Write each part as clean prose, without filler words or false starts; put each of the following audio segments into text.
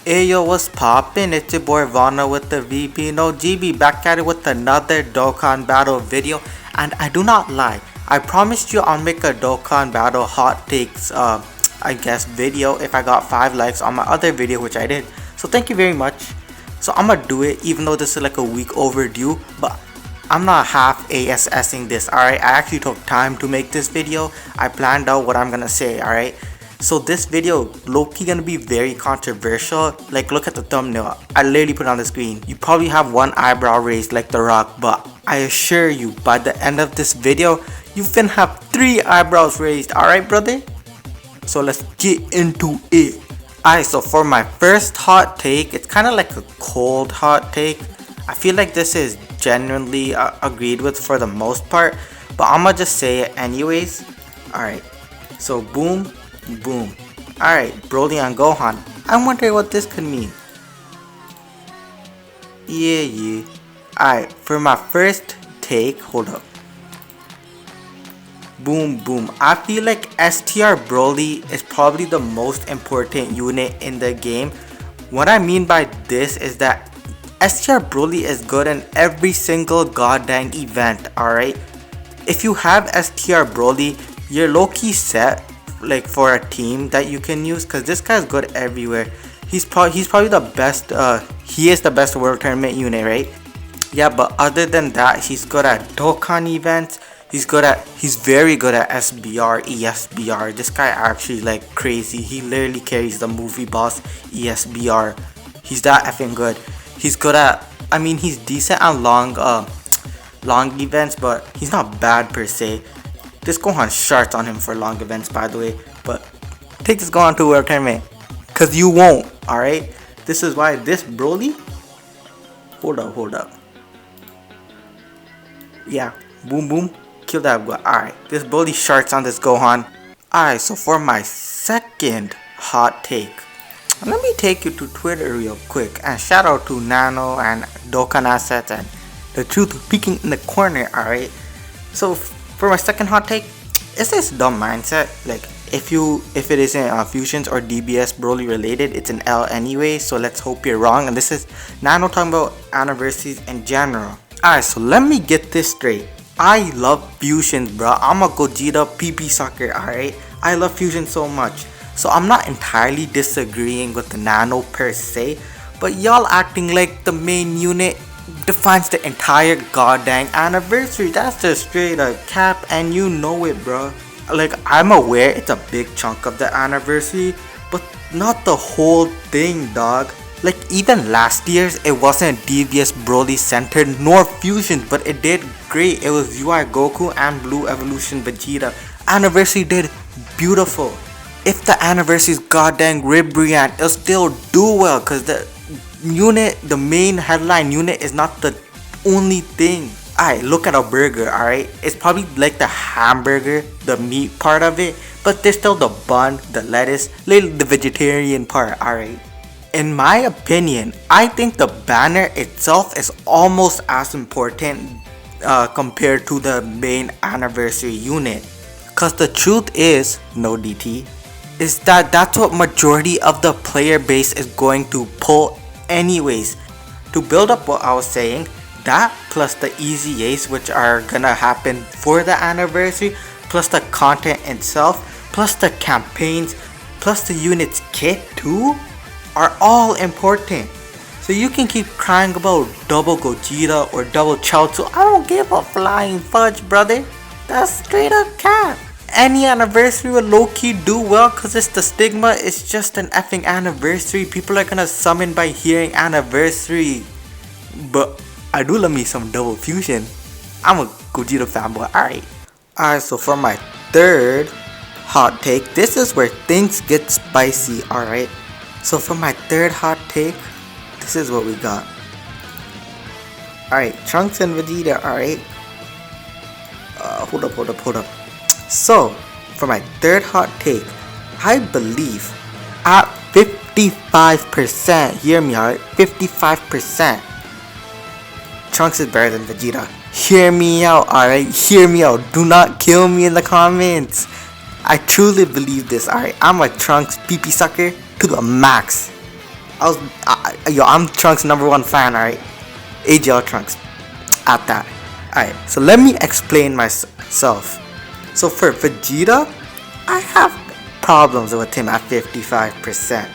Hey yo, what's poppin'? It's your boy Vana with the VP no GB back at it with another Dokkan Battle video. And I do not lie, I promised you I'll make a Dokkan Battle hot takes I guess video if I got 5 likes on my other video, which I did. So thank you very much. So I'ma do it even though this is like a week overdue, but I'm not half ASSing this, alright? I actually took time to make this video. I planned out what I'm gonna say, alright? So this video low-key gonna be very controversial. Like, look at the thumbnail. I literally put it on the screen. You probably have one eyebrow raised like The Rock, but I assure you by the end of this video you finna have 3 eyebrows raised, alright brother? So let's get into it. Alright, so for my first hot take, it's kinda like a cold hot take. I feel like this is genuinely agreed with for the most part, but I'ma just say it anyways. Alright, so boom. Alright, Broly and Gohan. I wonder what this could mean. Yeah. Alright, for my first take, hold up. Boom. I feel like STR Broly is probably the most important unit in the game. What I mean by this is that STR Broly is good in every single goddamn event, alright? If you have STR Broly, you're low-key set like for a team that you can use, because this guy's good everywhere. He's probably the best, he is the best world tournament unit, right? Yeah, but other than that, he's good at Dokkan events. He's very good at SBR, ESBR. This guy actually like crazy. He literally carries the movie boss ESBR. He's that effing good. He's good at, I mean, he's decent on long events, but he's not bad per se. This Gohan sharts on him for long events, by the way, but take this Gohan to world tournament, cause you won't, alright? This is why this Broly, hold up. Yeah, boom, kill that guy. Alright, this Broly sharts on this Gohan. Alright, so for my second hot take, let me take you to Twitter real quick, and shout out to Nano and Dokkan Assets and the truth peeking in the corner, alright? So for my second hot take, is this dumb mindset? Like, if it isn't fusions or DBS Broly related, it's an L anyway, so let's hope you're wrong. And this is Nano talking about anniversaries in general. Alright, so let me get this straight. I love fusions, bro. I'm a Gogeta PP sucker, alright? I love fusion so much. So I'm not entirely disagreeing with the Nano per se, but y'all acting like the main unit defines the entire goddamn anniversary. That's just straight up cap, and you know it, bro. Like, I'm aware it's a big chunk of the anniversary, but not the whole thing, dog. Like, even last year's, it wasn't DBS Broly centered nor fusions, but it did great. It was UI Goku and Blue Evolution Vegeta. Anniversary did beautiful. If the anniversary's goddamn Ribrian, it'll still do well, cause the main headline unit is not the only thing. Alright, look at a burger, alright? It's probably like the hamburger, the meat part of it, but there's still the bun, the lettuce, the vegetarian part, alright? In my opinion, I think the banner itself is almost as important compared to the main anniversary unit. Cause the truth is, no DT, is that that's what majority of the player base is going to pull anyways. To build up what I was saying, that plus the easy ace which are gonna happen for the anniversary, plus the content itself, plus the campaigns, plus the unit's kit too, are all important. So you can keep crying about double Gogeta or double Chaozu. I don't give a flying fudge, brother. That's straight up cap. Any anniversary will low-key do well, cause it's the stigma. It's just an effing anniversary. People are gonna summon by hearing anniversary. But I do love me some double fusion. I'm a Gogeta fanboy, alright, so for my third hot take, this is where things get spicy, alright? So for my third hot take, this is what we got. Alright, Trunks and Vegeta, alright? Hold up. So, for my third hot take, I believe at 55%, hear me alright, 55%, Trunks is better than Vegeta. Hear me out, alright? Hear me out. Do not kill me in the comments. I truly believe this, alright? I'm a Trunks PP sucker to the max. I'm Trunks' #1 fan, alright? AGL Trunks. At that. Alright, so let me explain myself. So for Vegeta, I have problems with him at 55%.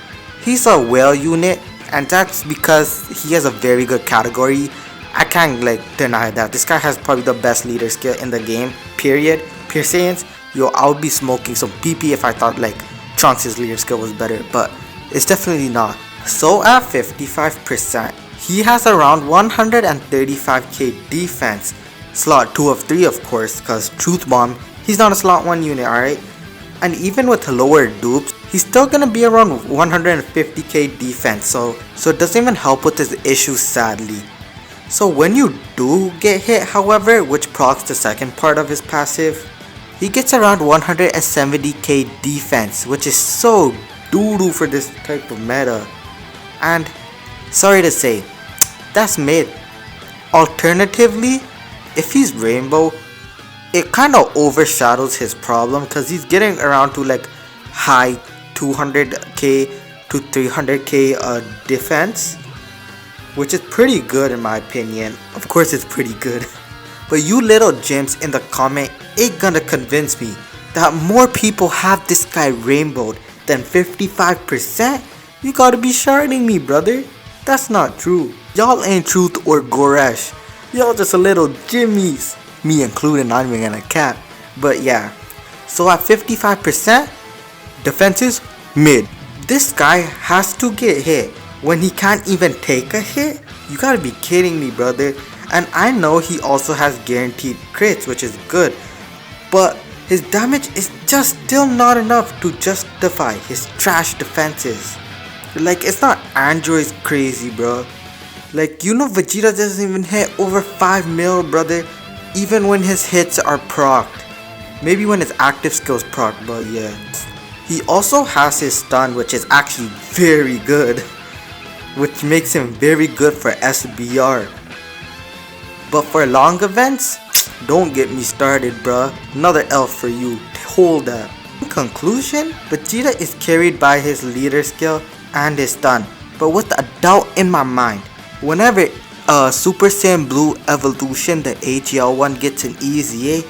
He's a whale unit, and that's because he has a very good category. I can't deny that. This guy has probably the best leader skill in the game, period. Pure Saiyans, yo, I would be smoking some PP if I thought Trunks' leader skill was better, but it's definitely not. So at 55%, he has around 135k defense. Slot 2 of 3 of course, cause Truth Bomb, he's not a slot 1 unit, alright? And even with lower dupes, he's still gonna be around 150k defense, so it doesn't even help with his issues, sadly. So when you do get hit, however, which procs the second part of his passive, he gets around 170k defense, which is so doo-doo for this type of meta. And sorry to say, that's mid. Alternatively, if he's Rainbow, it kind of overshadows his problem because he's getting around to high 200k to 300k defense, which is pretty good in my opinion. Of course it's pretty good, but you little gyms in the comment ain't gonna convince me that more people have this guy rainbowed than 55%. You gotta be sharding me, brother. That's not true. Y'all ain't Truth or Goresh. Y'all just a little jimmies. Me included, not even gonna cap. But yeah, so at 55%, defense is mid. This guy has to get hit when he can't even take a hit. You gotta be kidding me, brother. And I know he also has guaranteed crits, which is good, but his damage is just still not enough to justify his trash defenses. It's not Android's crazy, bro. Vegeta doesn't even hit over 5 mil, brother, even when his hits are procced. Maybe when his active skills proc, but yeah. He also has his stun, which is actually very good, which makes him very good for SBR. But for long events, don't get me started, bruh. Another L for you. Hold that. In conclusion, Vegeta is carried by his leader skill and his stun, but with a doubt in my mind. Whenever Super Saiyan Blue Evolution, the AGL one, gets an EZA,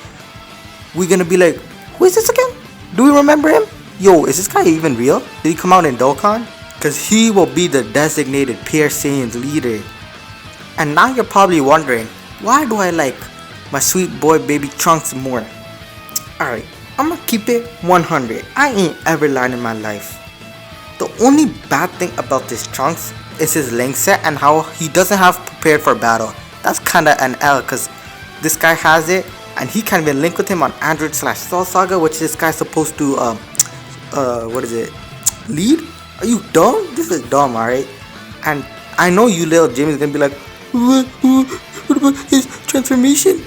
we're gonna be like, who is this again? Do we remember him? Yo, is this guy even real? Did he come out in Dokkan? Cause he will be the designated Pure Saiyan's leader. And now you're probably wondering, why do I like my sweet boy baby Trunks more? Alright, I'ma keep it 100. I ain't ever lied in my life. The only bad thing about this Trunks is his link set and how he doesn't have prepared for battle. That's kinda an L, cause this guy has it and he can't even link with him on Android/Cell Saga, which this guy's supposed to what is it? Lead? Are you dumb? This is dumb, alright? And I know you little Jimmy's gonna be like, what about his transformation?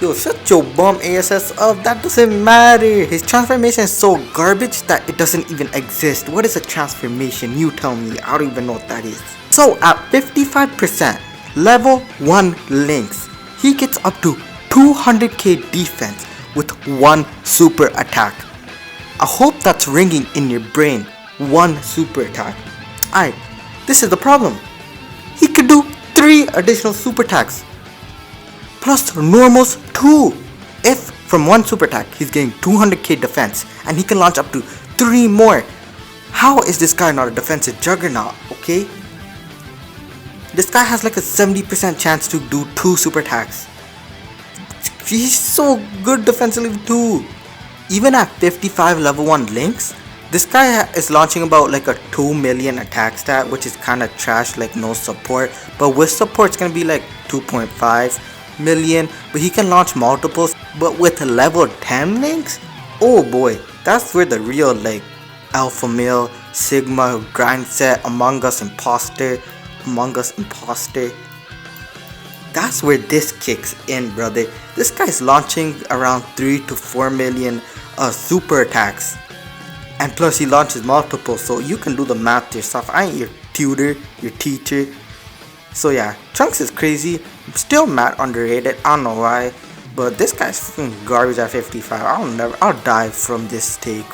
Yo, shut your bum ASS up. That doesn't matter. His transformation is so garbage that it doesn't even exist. What is a transformation? You tell me. I don't even know what that is. So at 55%, level 1 links, he gets up to 200k defense with 1 super attack. I hope that's ringing in your brain. 1 super attack. Alright, this is the problem. He could do 3 additional super attacks plus normals 2. If from 1 super attack he's getting 200k defense and he can launch up to 3 more, how is this guy not a defensive juggernaut? Okay, this guy has a 70% chance to do 2 super attacks. He's so good defensively too. Even at 55 level 1 links, this guy is launching about a 2 million attack stat, which is kinda trash, no support. But with support it's gonna be 2.5 million, but he can launch multiples. But with level 10 links, oh boy, that's where the real Alpha Male, Sigma, Grind Set, Among Us Imposter, that's where this kicks in, brother. This guy's launching around 3 to 4 million super attacks. And plus he launches multiple, so you can do the math yourself. I ain't your tutor, your teacher. So yeah, Trunks is crazy. Still mad underrated, I don't know why. But this guy's fucking garbage at 55. I'll die from this take.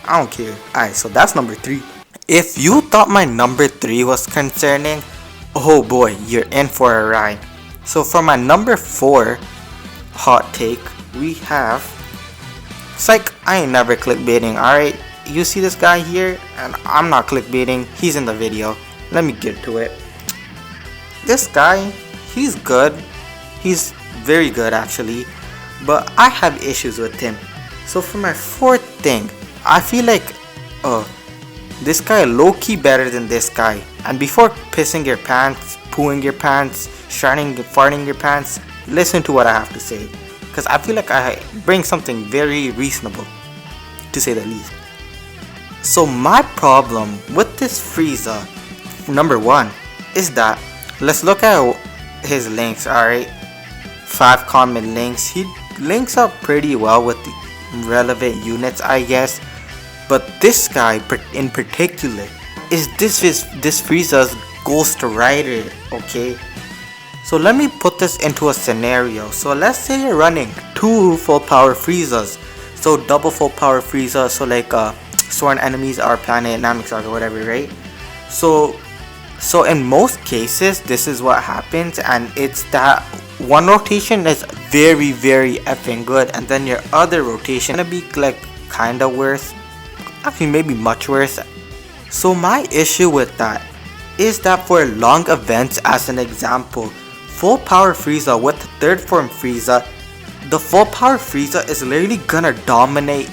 I don't care. Alright, so that's number 3. If you thought my number 3 was concerning, oh boy, you're in for a ride. So for my number 4 hot take, we have... Psych, I ain't never clickbaiting, alright? You see this guy here? And I'm not clickbaiting, he's in the video. Let me get to it. This guy, he's good. He's very good actually. But I have issues with him. So for my 4th thing, I feel like this guy low-key better than this guy. And before pissing your pants, pooing your pants, farting your pants, listen to what I have to say. Because I feel like I bring something very reasonable, to say the least. So my problem with this Frieza, number 1, is that, let's look at his links, alright? 5 common links. He links up pretty well with the relevant units, I guess. But this guy in particular is this Frieza's Ghost Rider, okay? So let me put this into a scenario. So let's say you're running 2 full power Friezas. So double full power Frieza, so like sworn enemies are planet, Namek Saga, whatever, right? So in most cases, this is what happens, and it's that one rotation is very effing good, and then your other rotation gonna be like kinda worse. Actually, maybe much worse. So my issue with that is that for long events, as an example, full power Frieza with 3rd form Frieza, the full power Frieza is literally gonna dominate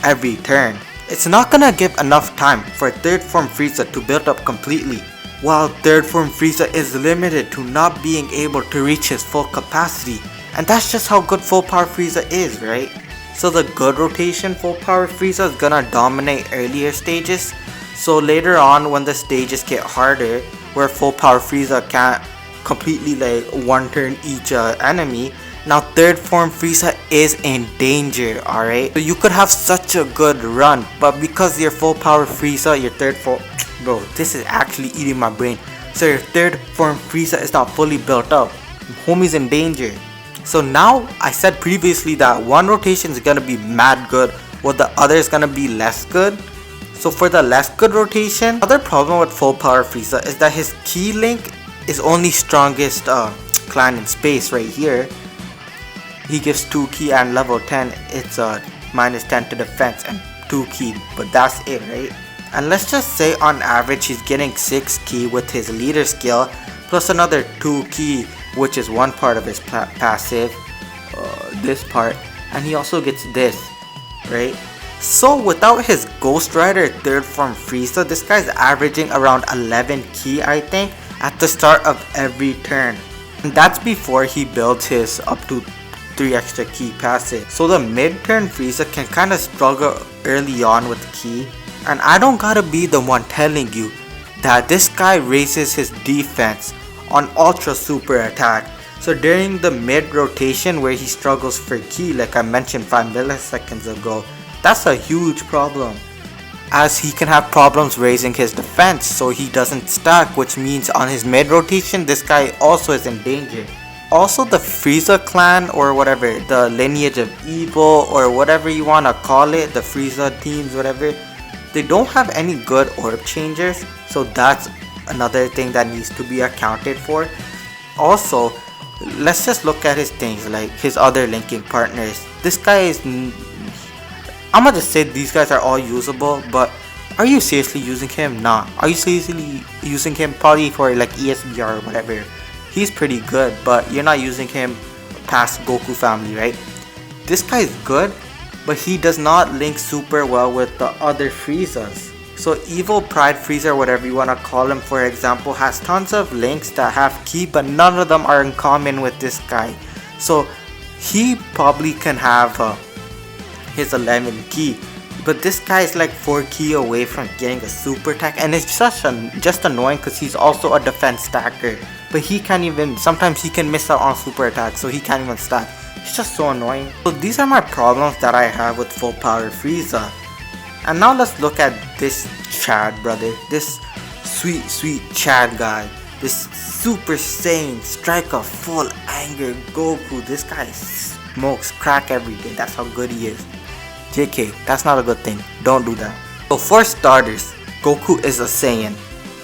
every turn. It's not gonna give enough time for 3rd form Frieza to build up completely, while 3rd form Frieza is limited to not being able to reach his full capacity. And that's just how good full power Frieza is, right? So the good rotation full power Frieza is gonna dominate earlier stages. So later on, when the stages get harder, where full power Frieza can't completely like one turn each enemy, now 3rd form Frieza is in danger, alright? So you could have such a good run, but because your full power Frieza, your 3rd form... Bro, this is actually eating my brain. So your 3rd form Frieza is not fully built up. Homie's in danger. So now, I said previously that one rotation is gonna be mad good, while the other is gonna be less good. So for the less good rotation, other problem with full power Frieza is that his key link is only strongest clan in space right here. He gives 2 key, and level 10 it's minus 10 to defense and 2 key, but that's it, right? And let's just say on average he's getting 6 key with his leader skill, plus another 2 key, which is one part of his passive, this part, and he also gets this, right? So without his Ghost Rider 3rd form Frieza, this guy's averaging around 11 key, I think, at the start of every turn. And that's before he builds his up to 3 extra key passive. So the mid-turn Frieza can kinda struggle early on with key. And I don't gotta be the one telling you that this guy raises his defense on ultra super attack. So during the mid rotation where he struggles for key, like I mentioned 5 milliseconds ago, that's a huge problem, as he can have problems raising his defense, so he doesn't stack, which means on his mid rotation this guy also is in danger. Also, the Frieza clan, or whatever, the lineage of evil, or whatever you wanna call it, the Frieza teams, whatever, they don't have any good orb changers, so that's another thing that needs to be accounted for. Also, let's just look at his things, like his other linking partners. This guy is... I'm gonna just say these guys are all usable, but are you seriously using him? Nah. Are you seriously using him? Probably for like ESBR or whatever. He's pretty good, but you're not using him past Goku family, right? This guy is good, but he does not link super well with the other Friezas. So Evil Pride Frieza, or whatever you wanna call him, for example, has tons of links that have key, but none of them are in common with this guy. So he probably can have his 11 key, but this guy is like 4 key away from getting a super attack, and it's just annoying because he's also a defense stacker, but he can't even, sometimes he can miss out on super attack, so he can't even stack. It's just so annoying. So these are my problems that I have with full power Frieza. And now let's look at this Chad brother, this sweet Chad guy, this Super Saiyan strike of full anger Goku. This guy smokes crack every day, that's how good he is. JK, that's not a good thing, don't do that. So for starters, Goku is a Saiyan,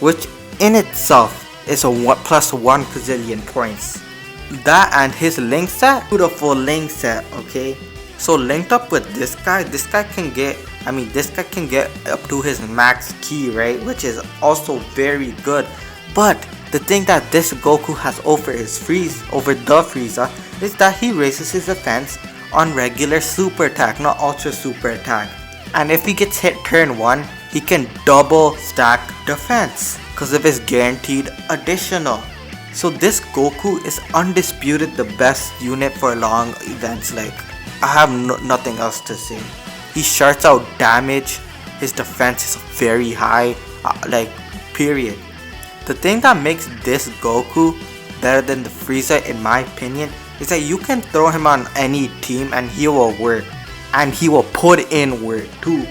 which in itself is a +1 gazillion points. That and his link set, beautiful link set, okay? So linked up with this guy can get, this guy can get up to his max ki, right? Which is also very good. But the thing that this Goku has over the Frieza is that he raises his defense on regular super attack, not ultra super attack. And if he gets hit turn 1, he can double stack defense because of his guaranteed additional. So this Goku is undisputed the best unit for long events. Like, I have nothing else to say. He sharts out damage, his defense is very high, period. The thing that makes this Goku better than the Frieza in my opinion is that you can throw him on any team and he will work. And he will put in work too.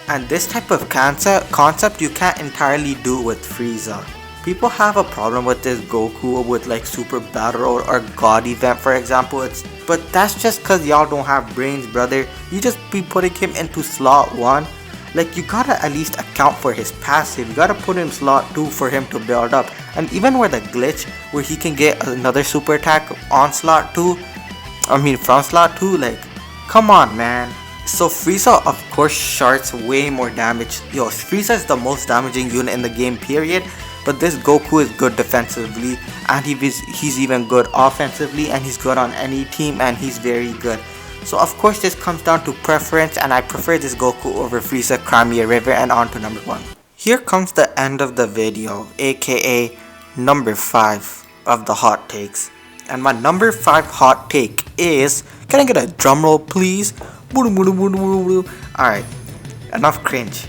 And this type of concept you can't entirely do with Frieza. People have a problem with this Goku with like Super Battle or God event for example. But that's just cause y'all don't have brains, brother. You just be putting him into slot 1. Like, you gotta at least account for his passive. You gotta put him slot 2 for him to build up. And even with a glitch where he can get another super attack on slot 2, from slot 2, like, come on, man. So Frieza of course sharts way more damage. Yo, Frieza is the most damaging unit in the game, period. But this Goku is good defensively, and he's even good offensively, and he's good on any team, and he's very good. So of course this comes down to preference, and I prefer this Goku over Frieza, Crimea River, and on to number 1. Here comes the end of the video, aka number 5 of the hot takes. And my number 5 hot take is, can I get a drum roll please? Alright, enough cringe.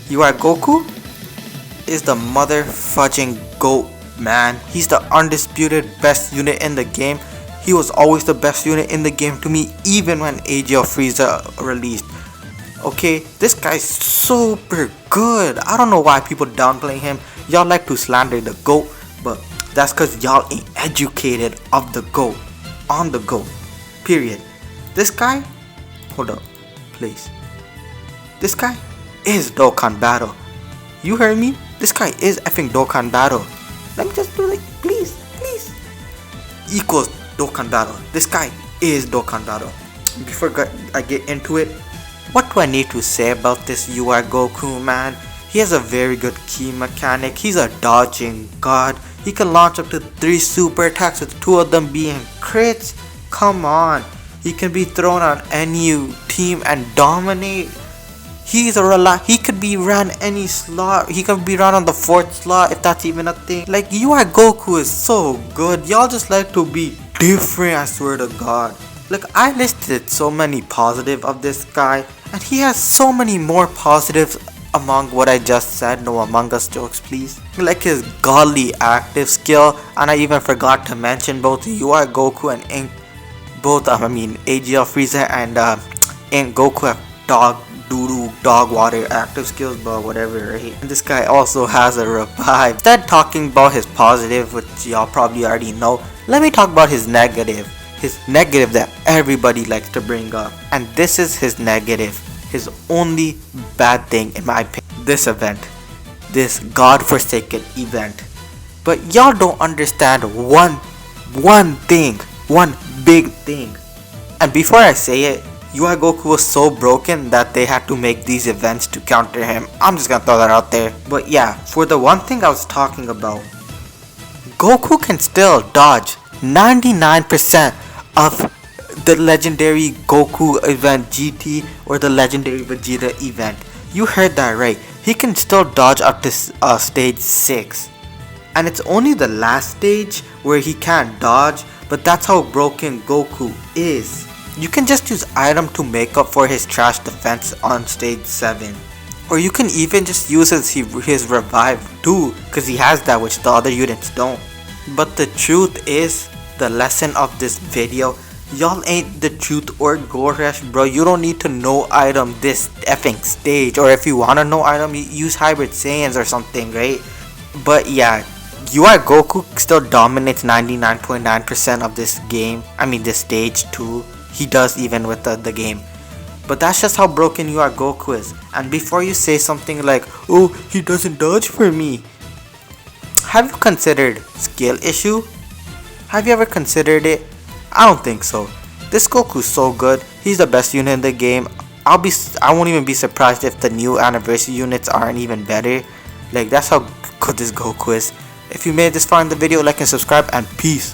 Goku is the mother fudging GOAT, man. He's the undisputed best unit in the game. He was always the best unit in the game to me, even when Age of Frieza released. Okay, this guy's super good. I don't know why people downplaying him. Y'all like to slander the GOAT, but that's cause y'all ain't educated of the GOAT, on the GOAT, period. This guy, hold up, please. This guy is Dokkan Battle. You heard me? This guy is effing Dokkan Battle. Let me just do please. Equals Dokkan Battle. This guy is Dokkan Battle. Before I get into it, what do I need to say about this Goku, man? He has a very good key mechanic. He's a dodging god. He can launch up to 3 super attacks with 2 of them being crits. Come on. He can be thrown on any team and dominate. He could be run any slot. He could be run on the 4th slot if that's even a thing. Like, Goku is so good. Y'all just like to be different, I swear to God. Like, I listed so many positive of this guy, and he has so many more positives among what I just said. No Among Us jokes, please. Like his godly active skill, and I even forgot to mention both Goku and AGL Frieza and Goku have dog water active skills, but whatever, right? And this guy also has a revive. Instead talking about his positive, which y'all probably already know, let me talk about his negative. His negative that everybody likes to bring up. And this is his negative. His only bad thing in my opinion. This event. This godforsaken event. But y'all don't understand one big thing. And before I say it, Goku was so broken that they had to make these events to counter him. I'm just gonna throw that out there. But yeah, for the one thing I was talking about, Goku can still dodge 99% of the legendary Goku event GT or the legendary Vegeta event. You heard that right. He can still dodge up to stage 6. And it's only the last stage where he can't dodge, but that's how broken Goku is. You can just use item to make up for his trash defense on stage 7. Or you can even just use his revive too, cause he has that which the other units don't. But the truth is, the lesson of this video, y'all ain't the truth or Goresh, bro. You don't need to know item this effing stage, or if you wanna know item, use Hybrid Saiyans or something, right? But yeah, Goku still dominates 99.9% of this game. This stage too. He does even with the game. But that's just how broken you are, Goku is. And before you say something like, oh, he doesn't dodge for me, have you considered skill issue? Have you ever considered it? I don't think so. This Goku's so good. He's the best unit in the game. I won't even be surprised if the new anniversary units aren't even better. Like, that's how good this Goku is. If you made this far in the video, like and subscribe, and peace.